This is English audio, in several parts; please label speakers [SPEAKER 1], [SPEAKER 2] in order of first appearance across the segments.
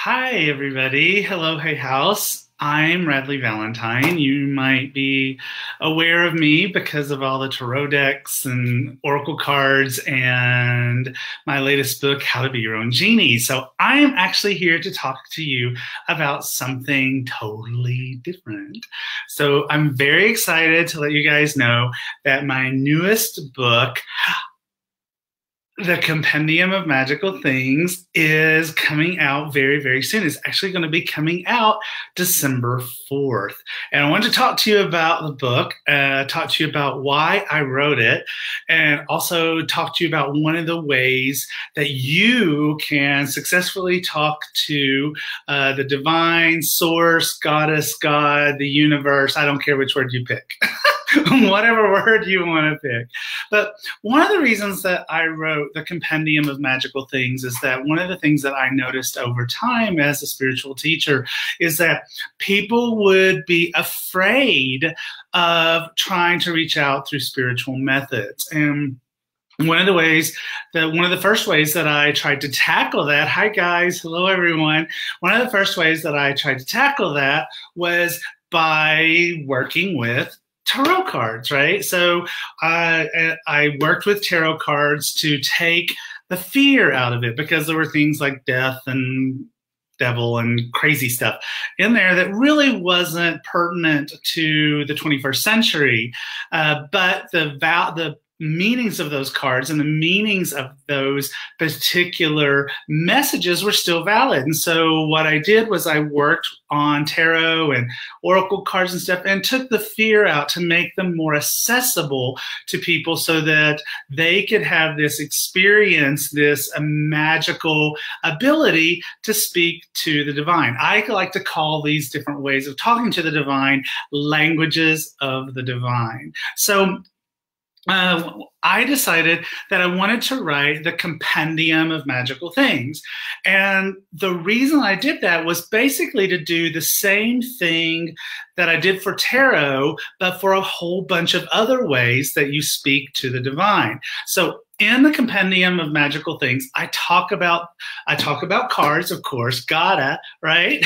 [SPEAKER 1] Hi, everybody. Hello, Hey House. I'm Radley Valentine. You might be aware of me because of all the tarot decks and oracle cards and my latest book, How to Be Your Own Genie. So I am actually here to talk to you about something totally different. So I'm very excited to let you guys know that my newest book, the Compendium of Magical Things, is coming out very, very soon. It's actually going to be coming out December 4th. And I want to talk to you about the book, talk to you about why I wrote it, and also talk to you about one of the ways that you can successfully talk to the divine source, goddess, God, the universe. I don't care which word you pick. Whatever word you want to pick. But one of the reasons that I wrote the Compendium of Magical Things is that one of the things that I noticed over time as a spiritual teacher is that people would be afraid of trying to reach out through spiritual methods. And one of the first ways that I tried to tackle that, hi guys, hello everyone. One of the first ways that I tried to tackle that was by working with tarot cards, right? So I worked with tarot cards to take the fear out of it, because there were things like death and devil and crazy stuff in there that really wasn't pertinent to the 21st century. But the meanings of those cards and the meanings of those particular messages were still valid. And so what I did was I worked on tarot and oracle cards and stuff and took the fear out to make them more accessible to people so that they could have this experience, this magical ability to speak to the divine. I like to call these different ways of talking to the divine languages of the divine. So I decided that I wanted to write the Compendium of Magical Things. And the reason I did that was basically to do the same thing that I did for tarot, but for a whole bunch of other ways that you speak to the divine. So in the Compendium of Magical Things, I talk about cards, of course, gotta, right?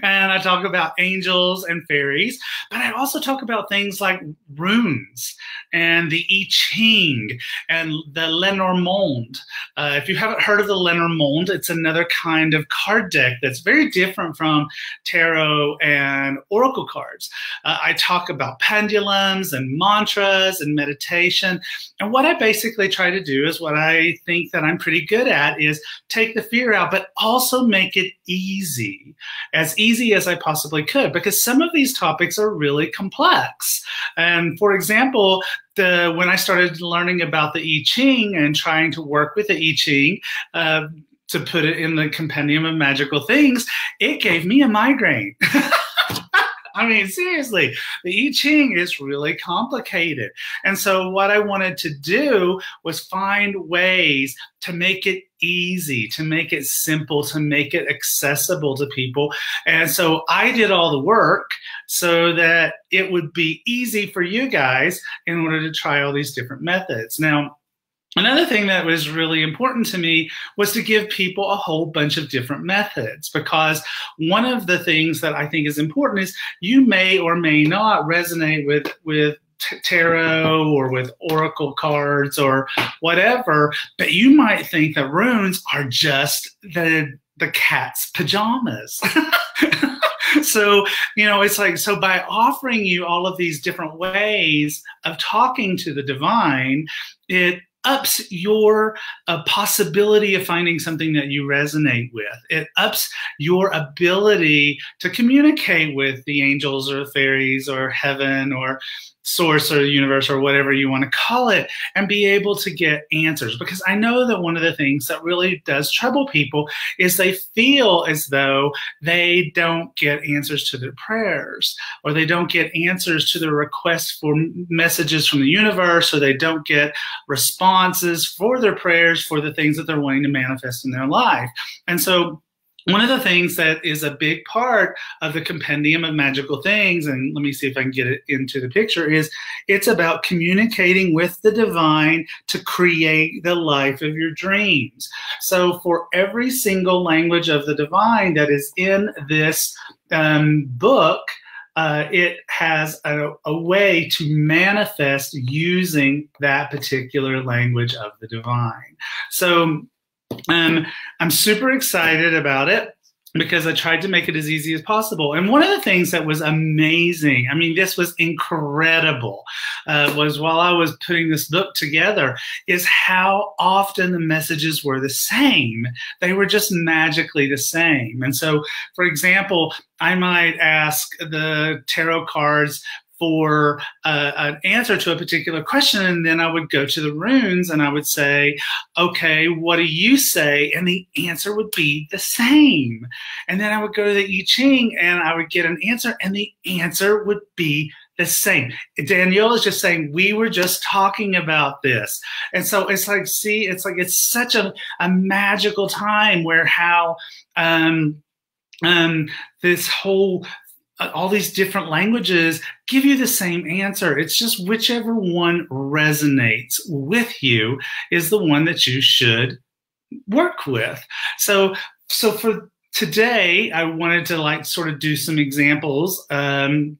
[SPEAKER 1] And I talk about angels and fairies, but I also talk about things like runes and the I Ching and the Lenormand. If you haven't heard of the Lenormand, it's another kind of card deck that's very different from tarot and oracle cards. I talk about pendulums and mantras and meditation. And what I basically try to do is what I think that I'm pretty good at is take the fear out, but also make it easy as I possibly could, because some of these topics are really complex. And for example, when I started learning about the I Ching and trying to work with the I Ching, to put it in the Compendium of Magical Things, it gave me a migraine. I mean, seriously, the I Ching is really complicated. And so what I wanted to do was find ways to make it easy, to make it simple, to make it accessible to people. And so I did all the work so that it would be easy for you guys in order to try all these different methods. Now, another thing that was really important to me was to give people a whole bunch of different methods, because one of the things that I think is important is you may or may not resonate with tarot or with oracle cards or whatever, but you might think that runes are just the cat's pajamas. So, you know, it's like, so by offering you all of these different ways of talking to the divine, it ups your possibility of finding something that you resonate with. It ups your ability to communicate with the angels or fairies or heaven or source or the universe or whatever you want to call it, and be able to get answers. Because I know that one of the things that really does trouble people is they feel as though they don't get answers to their prayers, or they don't get answers to their requests for messages from the universe, or they don't get responses for their prayers for the things that they're wanting to manifest in their life. And so one of the things that is a big part of the compendium of magical things, and let me see if I can get it into the picture, is it's about communicating with the divine to create the life of your dreams. So for every single language of the divine that is in this book, it has a way to manifest using that particular language of the divine. So I'm super excited about it because I tried to make it as easy as possible. And one of the things that was amazing, I mean, this was incredible, was while I was putting this book together, is how often the messages were the same. They were just magically the same. And so, for example, I might ask the tarot cards for an answer to a particular question, and then I would go to the runes and I would say, okay, what do you say? And the answer would be the same. And then I would go to the I Ching and I would get an answer, and the answer would be the same. Danielle is just saying, we were just talking about this. And so it's like, see, it's like, it's such a magical time where how this whole all these different languages give you the same answer. It's just whichever one resonates with you is the one that you should work with. So for today, I wanted to like sort of do some examples. So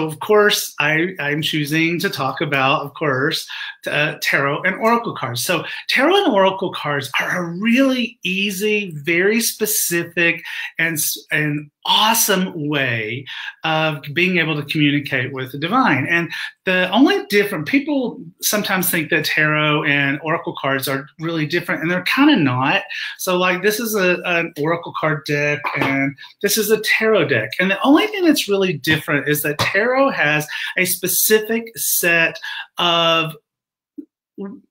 [SPEAKER 1] of course I'm choosing to talk about, of course, tarot and oracle cards. So tarot and oracle cards are a really easy, very specific, and awesome way of being able to communicate with the divine. And the only different, people sometimes think that tarot and oracle cards are really different, and they're kind of not. So like this is an oracle card deck, and this is a tarot deck. And the only thing that's really different is that tarot has a specific set of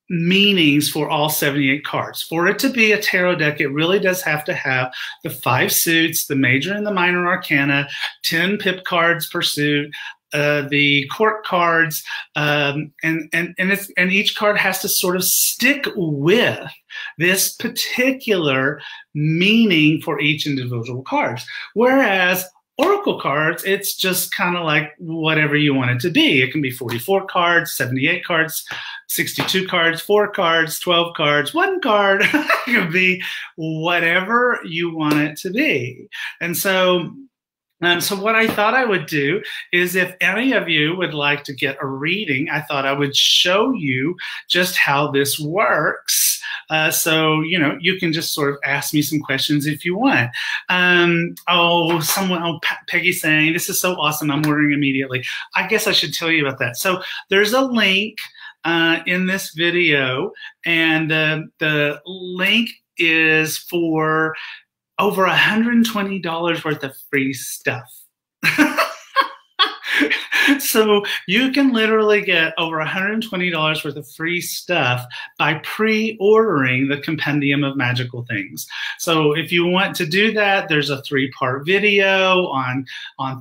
[SPEAKER 1] meanings for all 78 cards. For it to be a tarot deck, it really does have to have the 5 suits, the major and the minor arcana, 10 pip cards per suit, the court cards, and each card has to sort of stick with this particular meaning for each individual cards. Whereas oracle cards, it's just kind of like whatever you want it to be. It can be 44 cards, 78 cards, 62 cards, 4 cards, 12 cards, 1 card. It can be whatever you want it to be. And so what I thought I would do is, if any of you would like to get a reading, I thought I would show you just how this works. So, you know, you can just sort of ask me some questions if you want. Peggy's saying, this is so awesome, I'm ordering immediately. I guess I should tell you about that. So there's a link in this video, and the link is for over $120 worth of free stuff. So you can literally get over $120 worth of free stuff by pre-ordering the Compendium of Magical Things. So if you want to do that, there's a 3-part video on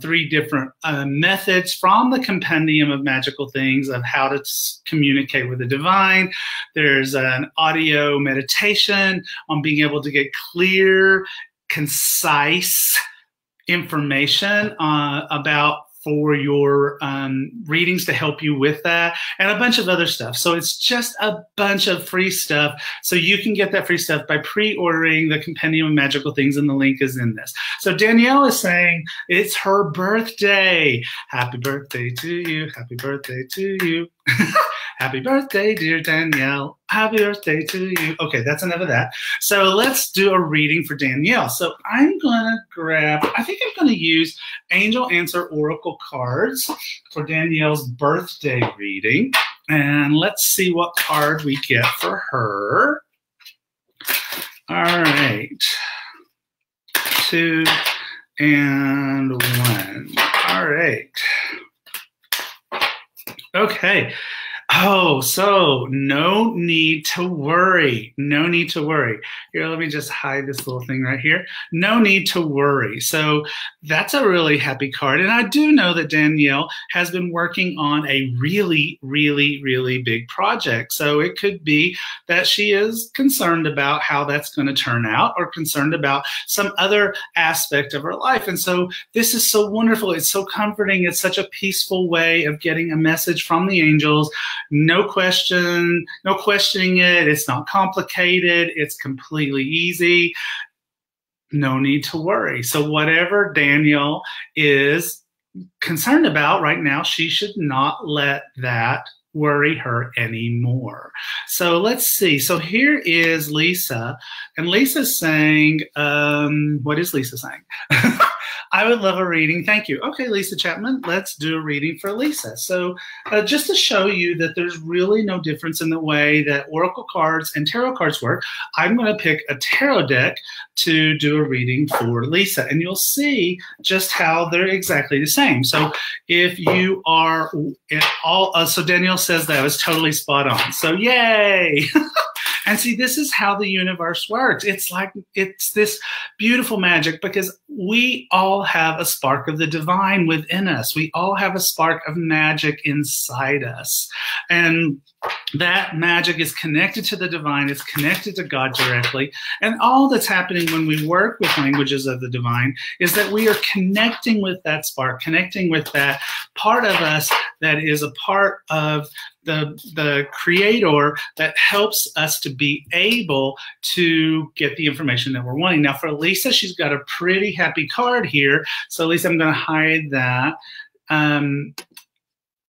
[SPEAKER 1] 3 different methods from the Compendium of Magical Things of how to communicate with the divine. There's an audio meditation on being able to get clear, concise information for your readings to help you with that, and a bunch of other stuff. So it's just a bunch of free stuff. So you can get that free stuff by pre-ordering the Compendium of Magical Things, and the link is in this. So Danielle is saying it's her birthday. Happy birthday to you. Happy birthday to you. Happy birthday, dear Danielle. Happy birthday to you. Okay, that's enough of that. So let's do a reading for Danielle. So I'm going to grab, I think I'm going to use Angel Answer Oracle cards for Danielle's birthday reading. And let's see what card we get for her. All right. 2 and 1. All right. Okay. Oh, so no need to worry. No need to worry. Here, let me just hide this little thing right here. No need to worry. So that's a really happy card. And I do know that Danielle has been working on a really, really, really big project. So it could be that she is concerned about how that's going to turn out or concerned about some other aspect of her life. And so this is so wonderful. It's so comforting. It's such a peaceful way of getting a message from the angels. No question, no questioning it. It's not complicated. It's completely easy. No need to worry. So whatever Daniel is concerned about right now, she should not let that worry her anymore. So let's see. So here is Lisa, and Lisa's saying, what is Lisa saying? I would love a reading. Thank you. Okay, Lisa Chapman, let's do a reading for Lisa. So just to show you that there's really no difference in the way that oracle cards and tarot cards work, I'm going to pick a tarot deck to do a reading for Lisa, and you'll see just how they're exactly the same. So if you are so Danielle says that was totally spot on. So yay! And see, this is how the universe works. It's this beautiful magic because we all have a spark of the divine within us. We all have a spark of magic inside us. And that magic is connected to the divine. It's connected to God directly. And all that's happening when we work with languages of the divine is that we are connecting with that spark, connecting with that part of us that is a part of the creator that helps us to be able to get the information that we're wanting. Now for Lisa, she's got a pretty happy card here. So Lisa, I'm going to hide that.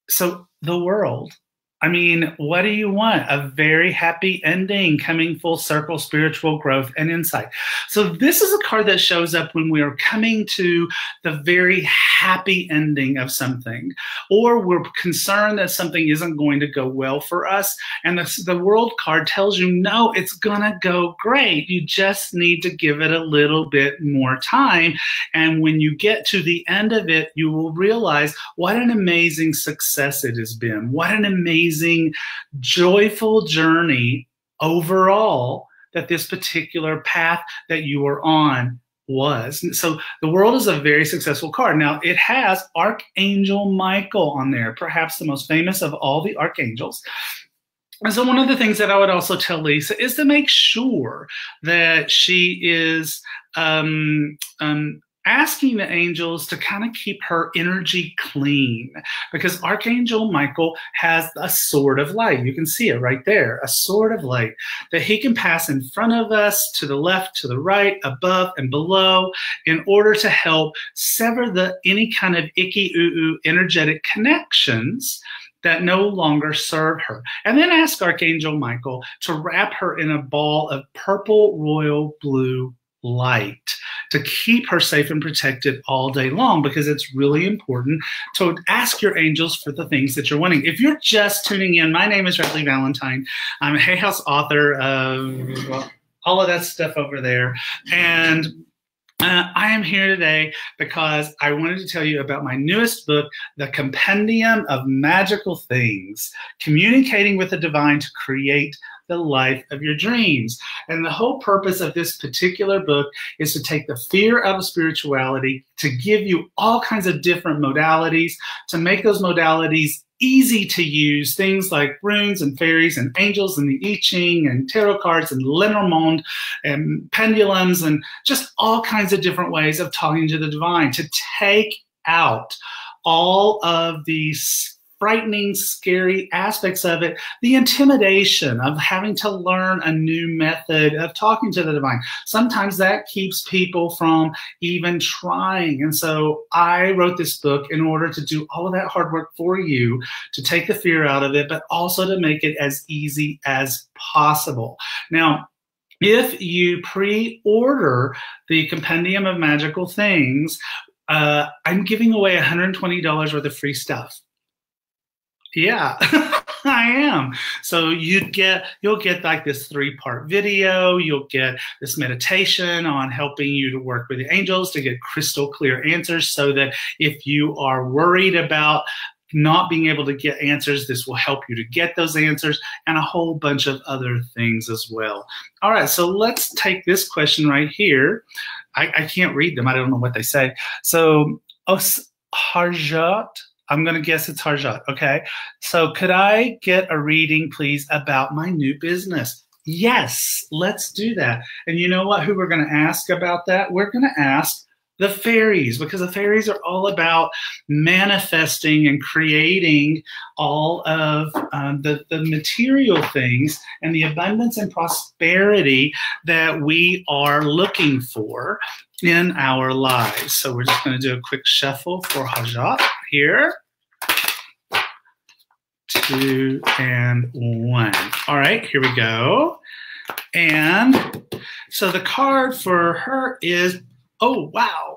[SPEAKER 1] So the world. I mean, what do you want? A very happy ending, coming full circle, spiritual growth and insight. So this is a card that shows up when we are coming to the very happy ending of something, or we're concerned that something isn't going to go well for us. And the world card tells you, no, it's gonna go great. You just need to give it a little bit more time. And when you get to the end of it, you will realize what an amazing success it has been. What an amazing joyful journey overall that this particular path that you are on was. So the world is a very successful card. Now it has Archangel Michael on there, perhaps the most famous of all the archangels. And so one of the things that I would also tell Lisa is to make sure that she is asking the angels to kind of keep her energy clean, because Archangel Michael has a sword of light. You can see it right there, a sword of light that he can pass in front of us, to the left, to the right, above and below, in order to help sever any kind of icky, energetic connections that no longer serve her. And then ask Archangel Michael to wrap her in a ball of purple royal blue light to keep her safe and protected all day long, because it's really important to ask your angels for the things that you're wanting. If you're just tuning in, my name is Radley Valentine. I'm a Hay House author of all of that stuff over there. And I am here today because I wanted to tell you about my newest book, The Compendium of Magical Things, Communicating with the Divine to Create the Life of Your Dreams. And the whole purpose of this particular book is to take the fear out of spirituality, to give you all kinds of different modalities, to make those modalities easy to use, things like runes and fairies and angels and the I Ching and tarot cards and Lenormand and pendulums and just all kinds of different ways of talking to the divine, to take out all of these frightening, scary aspects of it, the intimidation of having to learn a new method of talking to the divine. Sometimes that keeps people from even trying. And so I wrote this book in order to do all of that hard work for you, to take the fear out of it, but also to make it as easy as possible. Now, if you pre-order the Compendium of Magical Things, I'm giving away $120 worth of free stuff. Yeah, I am. So you'll get like this 3-part video. You'll get this meditation on helping you to work with the angels to get crystal clear answers, so that if you are worried about not being able to get answers. This will help you to get those answers and a whole bunch of other things as well. All right, so let's take this question right here. I can't read them. I don't know what they say. So, Harjat, I'm going to guess it's Harjat. Okay, so could I get a reading, please, about my new business? Yes, let's do that. And you know what? Who we're going to ask about that? We're going to ask the fairies, because the fairies are all about manifesting and creating all of the material things and the abundance and prosperity that we are looking for in our lives. So we're just going to do a quick shuffle for Hajat here. 2 and 1. All right, here we go. And so the card for her is, oh, wow.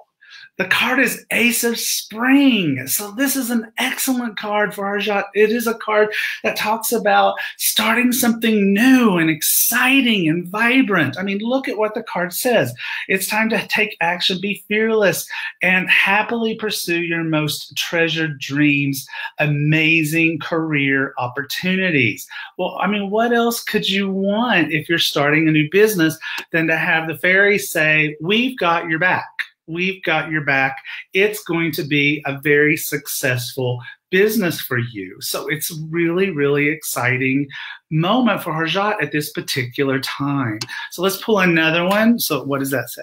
[SPEAKER 1] The card is Ace of Spring. So this is an excellent card for Harjat. It is a card that talks about starting something new and exciting and vibrant. I mean, look at what the card says. It's time to take action, be fearless, and happily pursue your most treasured dreams, amazing career opportunities. Well, I mean, what else could you want if you're starting a new business than to have the fairies say, we've got your back. We've got your back. It's going to be a very successful business for you. So it's really, really exciting moment for Harjat at this particular time. So let's pull another one. So what does that say?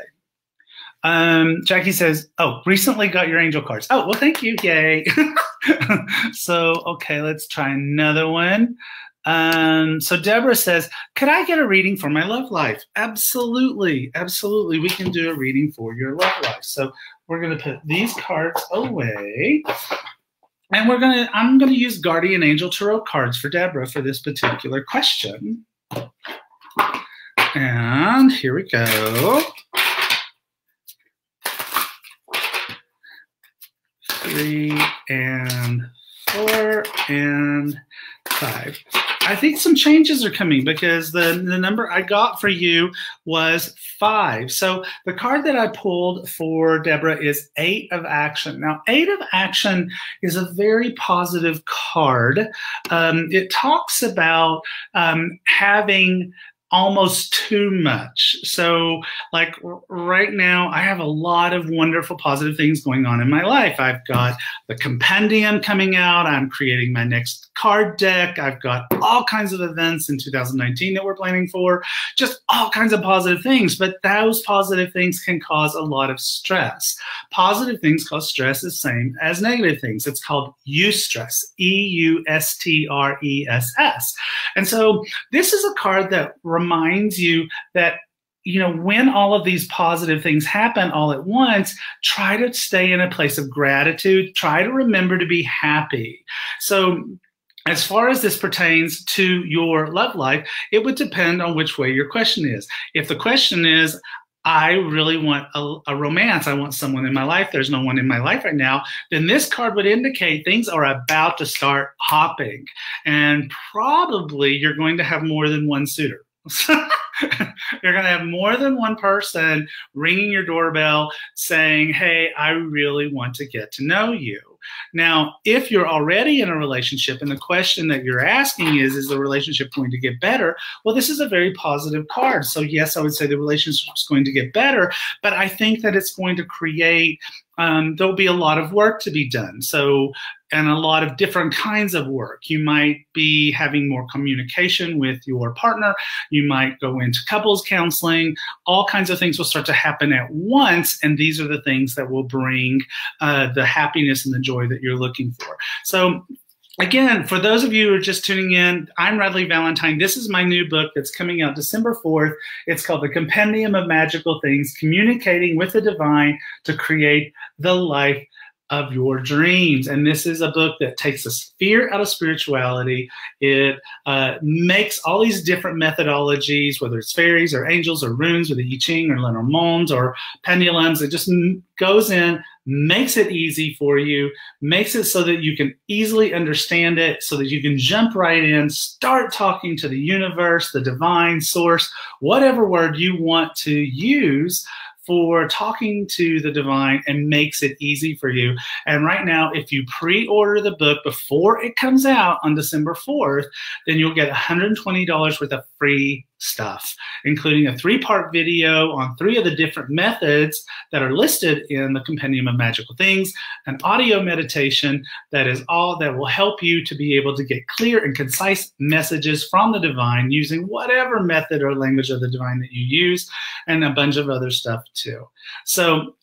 [SPEAKER 1] Jackie says, oh, recently got your angel cards. Oh, well, thank you. Yay. So, okay, let's try another one. So Deborah says, could I get a reading for my love life? Absolutely. Absolutely. We can do a reading for your love life. So we're going to put these cards away. And I'm going to use Guardian Angel Tarot cards for Deborah for this particular question. And here we go. 3 and 4 and 5. I think some changes are coming because the number I got for you was 5. So the card that I pulled for Deborah is 8 of Action. Now, 8 of Action is a very positive card. It talks about having almost too much. So like right now, I have a lot of wonderful positive things going on in my life. I've got the compendium coming out. I'm creating my next card deck. I've got all kinds of events in 2019 that we're planning for, just all kinds of positive things. But those positive things can cause a lot of stress. Positive things cause stress the same as negative things. It's called eustress, E-U-S-T-R-E-S-S. And so this is a card that reminds you that, you know, when all of these positive things happen all at once, try to stay in a place of gratitude. Try to remember to be happy. So as far as this pertains to your love life, it would depend on which way your question is. If the question is, I really want a romance, I want someone in my life, there's no one in my life right now, then this card would indicate things are about to start hopping. And probably you're going to have more than one suitor. You're going to have more than one person ringing your doorbell saying, hey, I really want to get to know you. Now, if you're already in a relationship and the question that you're asking is the relationship going to get better? Well, this is a very positive card. So yes, I would say the relationship is going to get better, but I think that it's going to create, there'll be a lot of work to be done. So, and a lot of different kinds of work. You might be having more communication with your partner. You might go into couples counseling. All kinds of things will start to happen at once, and these are the things that will bring the happiness and the joy that you're looking for. So again, for those of you who are just tuning in, I'm Radley Valentine. This is my new book that's coming out December 4th. It's called The Compendium of Magical Things, Communicating with the Divine to Create the Life of Your Dreams. And this is a book that takes us fear out of spirituality. It makes all these different methodologies, whether it's fairies or angels or runes or the I Ching or Lenormands or pendulums. It just goes in, makes it easy for you, makes it so that you can easily understand it, so that you can jump right in, start talking to the universe, the divine source, whatever word you want to use for talking to the divine and makes it easy for you. And right now, if you pre-order the book before it comes out on December 4th, then you'll get $120 worth of free stuff, including a 3-part video on 3 of the different methods that are listed in the Compendium of Magical Things, an audio meditation that will help you to be able to get clear and concise messages from the divine using whatever method or language of the divine that you use, and a bunch of other stuff too. So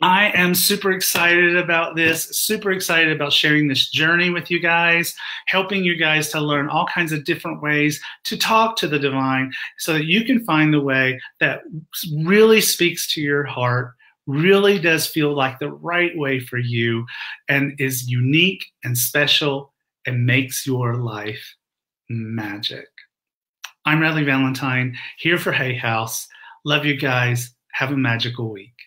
[SPEAKER 1] I am super excited about this, super excited about sharing this journey with you guys, helping you guys to learn all kinds of different ways to talk to the divine so that you can find the way that really speaks to your heart, really does feel like the right way for you, and is unique and special and makes your life magic. I'm Radley Valentine, here for Hay House. Love you guys. Have a magical week.